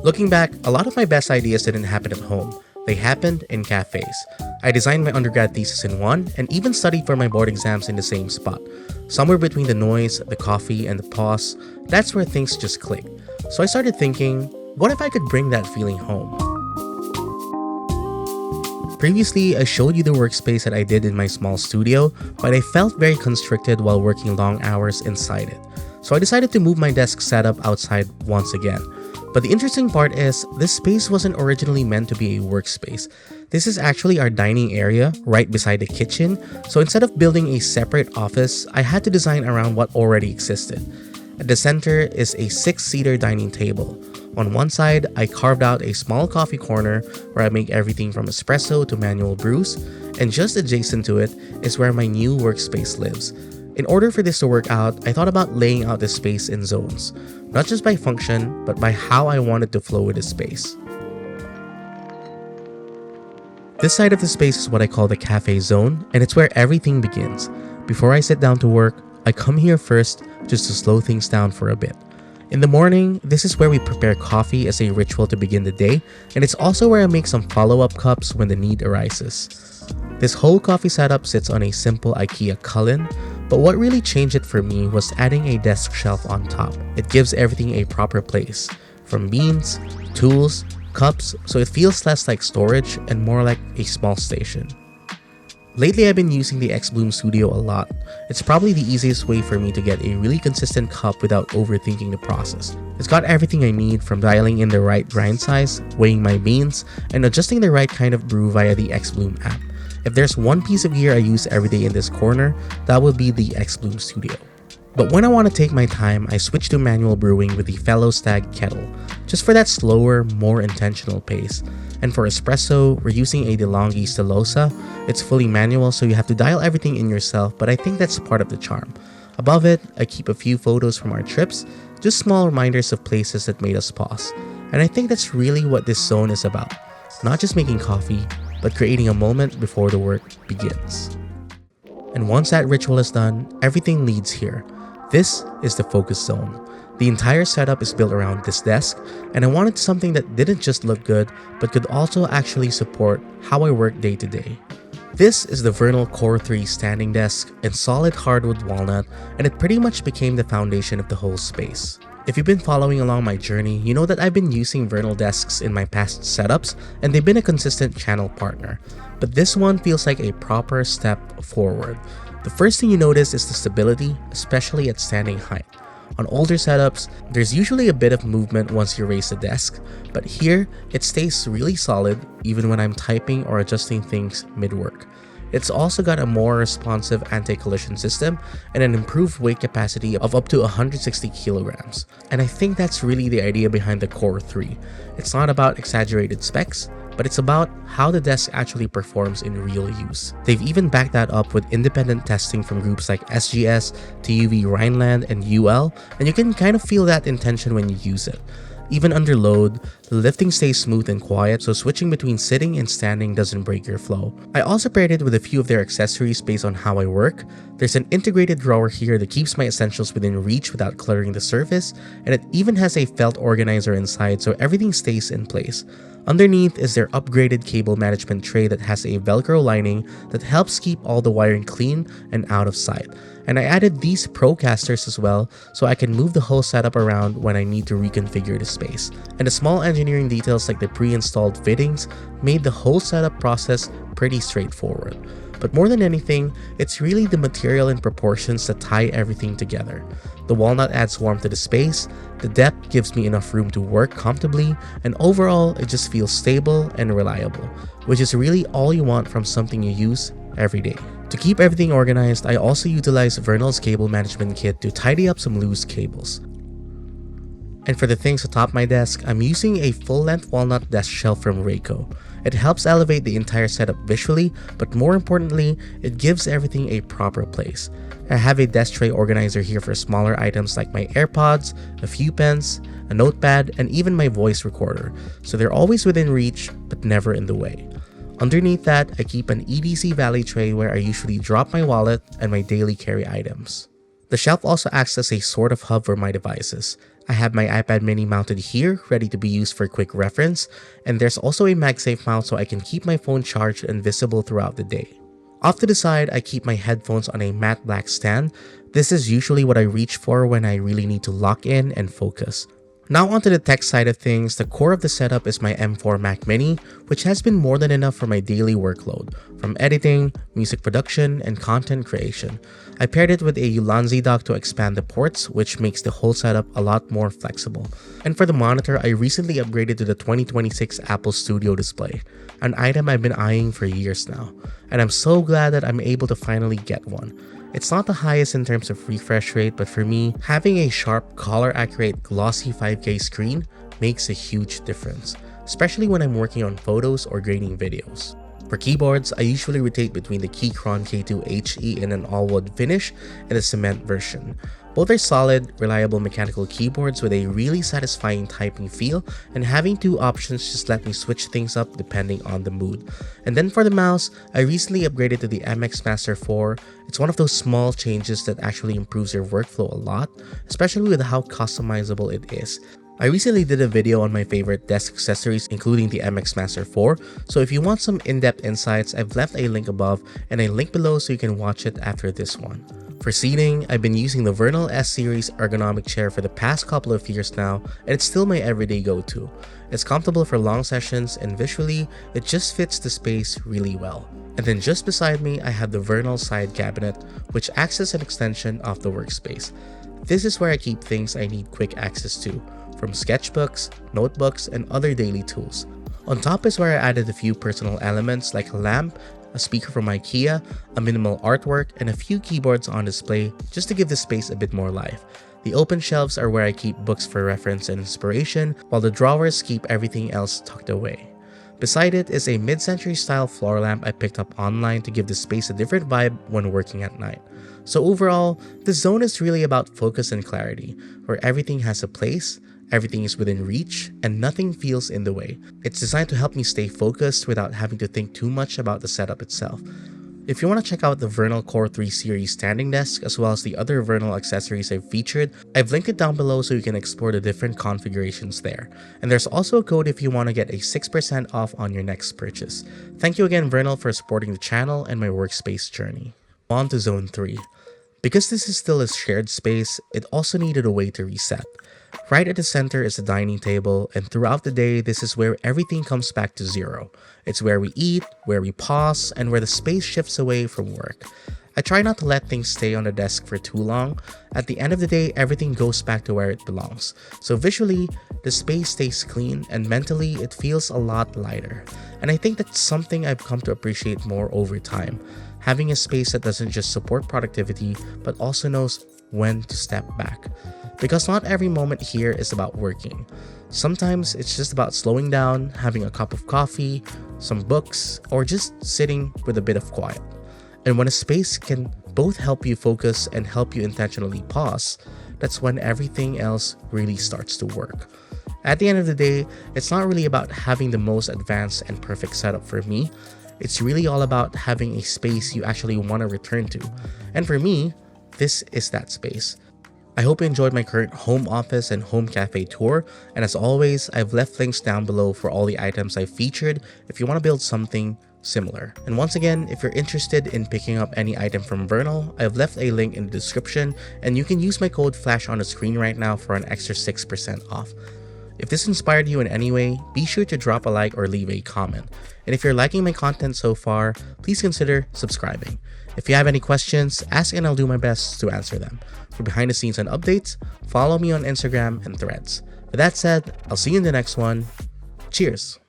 Looking back, a lot of my best ideas didn't happen at home. They happened in cafes. I designed my undergrad thesis in one and even studied for my board exams in the same spot. Somewhere between the noise, the coffee, and the pause, that's where things just clicked. So I started thinking, what if I could bring that feeling home? Previously, I showed you the workspace that I did in my small studio, but I felt very constricted while working long hours inside it. So I decided to move my desk setup outside once again. But the interesting part is, this space wasn't originally meant to be a workspace. This is actually our dining area, right beside the kitchen, so instead of building a separate office, I had to design around what already existed. At the center is a 6-seater dining table. On one side, I carved out a small coffee corner where I make everything from espresso to manual brews, and just adjacent to it is where my new workspace lives. In order for this to work out, I thought about laying out the space in zones, not just by function, but by how I wanted to flow with the space. This side of the space is what I call the cafe zone, and it's where everything begins. Before I sit down to work, I come here first just to slow things down for a bit. In the morning, this is where we prepare coffee as a ritual to begin the day, and it's also where I make some follow-up cups when the need arises. This whole coffee setup sits on a simple IKEA Cullen, but what really changed it for me was adding a desk shelf on top. It gives everything a proper place, from beans, tools, cups, so it feels less like storage and more like a small station. Lately, I've been using the X-Bloom Studio a lot. It's probably the easiest way for me to get a really consistent cup without overthinking the process. It's got everything I need, from dialing in the right grind size, weighing my beans, and adjusting the right kind of brew via the X-Bloom app. If there's one piece of gear I use every day in this corner, that would be the X-Bloom Studio. But when I want to take my time, I switch to manual brewing with the Fellow Stag kettle, just for that slower, more intentional pace. And for espresso, we're using a DeLonghi Stilosa. It's fully manual, so you have to dial everything in yourself, but I think that's part of the charm. Above it, I keep a few photos from our trips, just small reminders of places that made us pause. And I think that's really what this zone is about. Not just making coffee, but creating a moment before the work begins. And once that ritual is done, everything leads here. This is the focus zone. The entire setup is built around this desk, and I wanted something that didn't just look good, but could also actually support how I work day to day. This is the Vernal Core 3 standing desk in solid hardwood walnut, and it pretty much became the foundation of the whole space. If you've been following along my journey, you know that I've been using Vernal desks in my past setups, and they've been a consistent channel partner. But this one feels like a proper step forward. The first thing you notice is the stability, especially at standing height. On older setups, there's usually a bit of movement once you raise the desk, but here, it stays really solid even when I'm typing or adjusting things mid-work. It's also got a more responsive anti-collision system and an improved weight capacity of up to 160 kilograms. And I think that's really the idea behind the Core 3. It's not about exaggerated specs, but it's about how the desk actually performs in real use. They've even backed that up with independent testing from groups like SGS, TUV Rhineland, and UL, and you can kind of feel that intention when you use it. Even under load, the lifting stays smooth and quiet, so switching between sitting and standing doesn't break your flow. I also paired it with a few of their accessories based on how I work. There's an integrated drawer here that keeps my essentials within reach without cluttering the surface, and it even has a felt organizer inside so everything stays in place. Underneath is their upgraded cable management tray that has a Velcro lining that helps keep all the wiring clean and out of sight. And I added these Procasters as well, so I can move the whole setup around when I need to reconfigure the space. And the small engineering details like the pre-installed fittings made the whole setup process pretty straightforward. But more than anything, it's really the material and proportions that tie everything together. The walnut adds warmth to the space, the depth gives me enough room to work comfortably, and overall, it just feels stable and reliable, which is really all you want from something you use every day. To keep everything organized, I also utilize Vernal's cable management kit to tidy up some loose cables. And for the things atop my desk, I'm using a full-length walnut desk shelf from Rayco. It helps elevate the entire setup visually, but more importantly, it gives everything a proper place. I have a desk tray organizer here for smaller items like my AirPods, a few pens, a notepad, and even my voice recorder, so they're always within reach, but never in the way. Underneath that, I keep an EDC Valley tray where I usually drop my wallet and my daily carry items. The shelf also acts as a sort of hub for my devices. I have my iPad mini mounted here, ready to be used for quick reference, and there's also a MagSafe mount so I can keep my phone charged and visible throughout the day. Off to the side, I keep my headphones on a matte black stand. This is usually what I reach for when I really need to lock in and focus. Now onto the tech side of things, the core of the setup is my M4 Mac Mini, which has been more than enough for my daily workload, from editing, music production, and content creation. I paired it with a Ulanzi dock to expand the ports, which makes the whole setup a lot more flexible. And for the monitor, I recently upgraded to the 2026 Apple Studio display, an item I've been eyeing for years now, and I'm so glad that I'm able to finally get one. It's not the highest in terms of refresh rate, but for me, having a sharp, color-accurate, glossy 5K screen makes a huge difference, especially when I'm working on photos or grading videos. For keyboards, I usually rotate between the Keychron K2 HE in an all-wood finish and the cement version. Both are solid, reliable mechanical keyboards with a really satisfying typing feel, and having two options just let me switch things up depending on the mood. And then for the mouse, I recently upgraded to the MX Master 4. It's one of those small changes that actually improves your workflow a lot, especially with how customizable it is. I recently did a video on my favorite desk accessories including the MX Master 4, so if you want some in-depth insights, I've left a link above and a link below so you can watch it after this one. For seating, I've been using the Vernal S-Series ergonomic chair for the past couple of years now, and it's still my everyday go-to. It's comfortable for long sessions, and visually, it just fits the space really well. And then just beside me, I have the Vernal side cabinet, which acts as an extension of the Workspace. This is where I keep things I need quick access to, from sketchbooks, notebooks, and other daily tools. On top is where I added a few personal elements like a lamp, a speaker from IKEA, a minimal artwork, and a few keyboards on display just to give the space a bit more life. The open shelves are where I keep books for reference and inspiration, while the drawers keep everything else tucked away. Beside it is a mid-century style floor lamp I picked up online to give the space a different vibe when working at night. So overall, the zone is really about focus and clarity, where everything has a place, everything is within reach, and nothing feels in the way. It's designed to help me stay focused without having to think too much about the setup itself. If you want to check out the Vernal Core 3 series standing desk as well as the other Vernal accessories I've featured, I've linked it down below so you can explore the different configurations there. And there's also a code if you want to get a 6% off on your next purchase. Thank you again Vernal for supporting the channel and my workspace journey. On to Zone 3. Because this is still a shared space, it also needed a way to reset. Right at the center is the dining table, and throughout the day, this is where everything comes back to zero. It's where we eat, where we pause, and where the space shifts away from work. I try not to let things stay on the desk for too long. At the end of the day, everything goes back to where it belongs. So visually, the space stays clean, and mentally, it feels a lot lighter. And I think that's something I've come to appreciate more over time. Having a space that doesn't just support productivity, but also knows when to step back. Because not every moment here is about working. Sometimes it's just about slowing down, having a cup of coffee, some books, or just sitting with a bit of quiet. And when a space can both help you focus and help you intentionally pause, that's when everything else really starts to work. At the end of the day, it's not really about having the most advanced and perfect setup for me. It's really all about having a space you actually want to return to. And for me, this is that space. I hope you enjoyed my current home office and home cafe tour, and as always, I've left links down below for all the items I've featured if you want to build something similar. And once again, if you're interested in picking up any item from Vernal, I've left a link in the description, and you can use my code FLASH on the screen right now for an extra 6% off. If this inspired you in any way, be sure to drop a like or leave a comment. And if you're liking my content so far, please consider subscribing. If you have any questions, ask and I'll do my best to answer them. For behind the scenes and updates, follow me on Instagram and Threads. With that said, I'll see you in the next one. Cheers!